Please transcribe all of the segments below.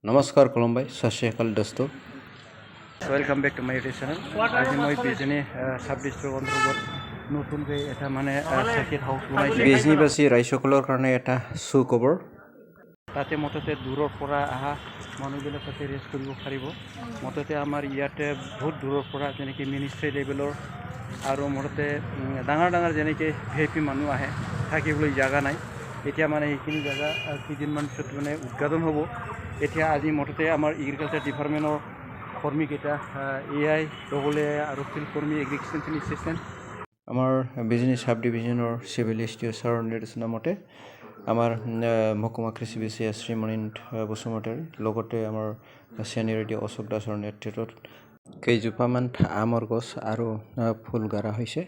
नमस्कार खुलुमबाय सत श्री अकाल दोस्तों welcome back to my YouTube channel आज मैं बिजनी सब डिस्ट्रिक्ट अंतर्गत नतुन माने सर्किट हाउस बनाइছে बिजनीबासी रायजोসকলৰ কাৰণে এটা সুখবৰ তাতে মততে দূৰৰ পৰা আহা মানুহবিলাক তাতে ৰেষ্ট কৰিব পাৰিব মততে আমাৰ ইয়াতে বহুত দূৰৰ পৰা যেনেকৈ মিনিষ্ট্ৰী লেভেলৰ আৰু মততে ডাঙৰ ডাঙৰ যেনেকৈ ভিআইপি মানুহ আহে থাকিবলৈ জাগা নাই এতিয়া মানে এইখিনি জাগা কেইদিনমান পিছত মানে উদ্ঘাটন হ'ব এতিয়া আজি মততে আমাৰ এগ্ৰিকালচাৰ ডিপাৰ্টমেণ্টৰ কৰ্মীকেইটা এআই লগলে আৰু ফিল্ড কৰ্মী এগ্ৰিকালচাৰ এছিষ্টেণ্ট আমাৰ বিজনী সাব ডিভিজনৰ চিভিল এছটিঅ ছাৰৰ নিৰ্দেশনা মতে আমাৰ মহকুমা কৃষি বিষয়া শ্ৰী মনিন্দ বসুমতাৰী লগতে আমাৰ চিনিয়ৰিটি অশোক দাসৰ নেতৃত্বত কেইজোপামান আমৰ গছ আৰু ফুল গাৰা হৈছে।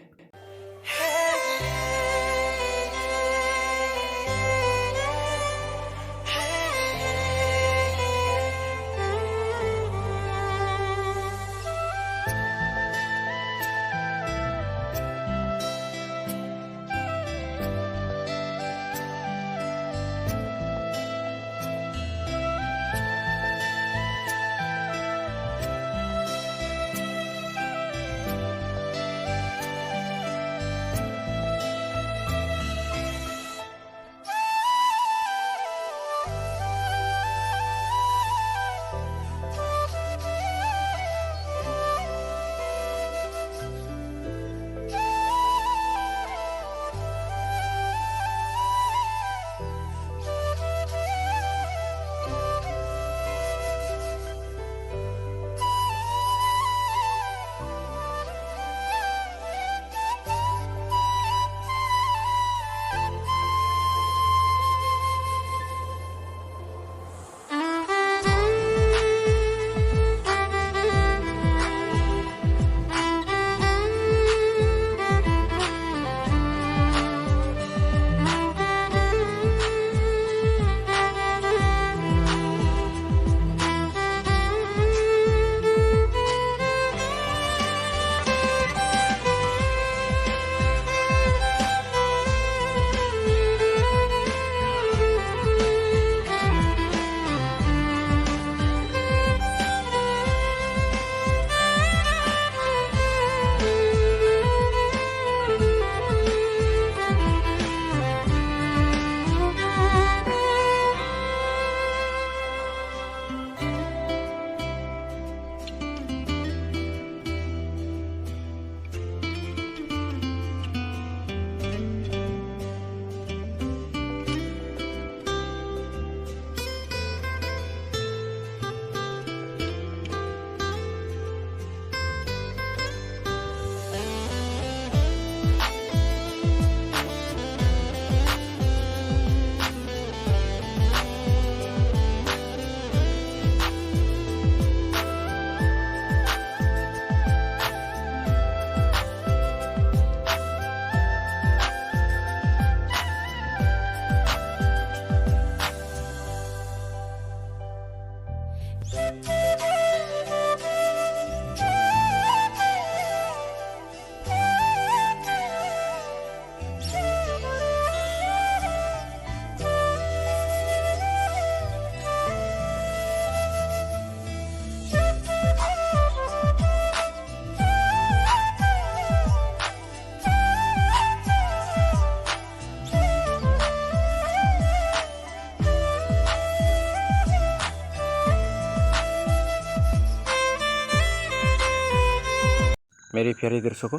मेरे प्यारे दर्शकों,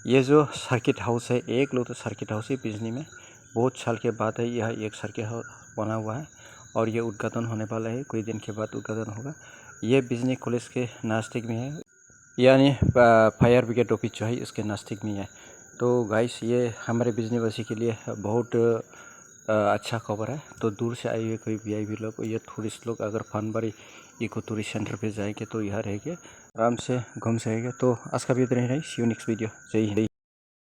ये जो सर्किट हाउस है एक लौता सर्किट हाउस है बिजनी में। बहुत साल के बाद है यह एक सर्किट हाउस बना हुआ है और ये उद्घाटन होने वाला है, कुछ दिन के बाद उद्घाटन होगा। ये बिजनी कॉलेज के नज़दीक में है, यानी फायर ब्रिगेड ऑफिस जो है इसके नज़दीक में है। तो गाइस ये हमारे बिजनी वासी के लिए बहुत अच्छा खबर है। तो दूर से आए हुए कोई वीआईपी लोग या टूरिस्ट लोग अगर फनबारी इको टूरिस्ट सेंटर पे जाएंगे तो यहाँ रहेंगे, आराम से घूम सकेंगे। तो आज का वीडियो इतना ही, सी यू नेक्स्ट वीडियो। जय हिंद।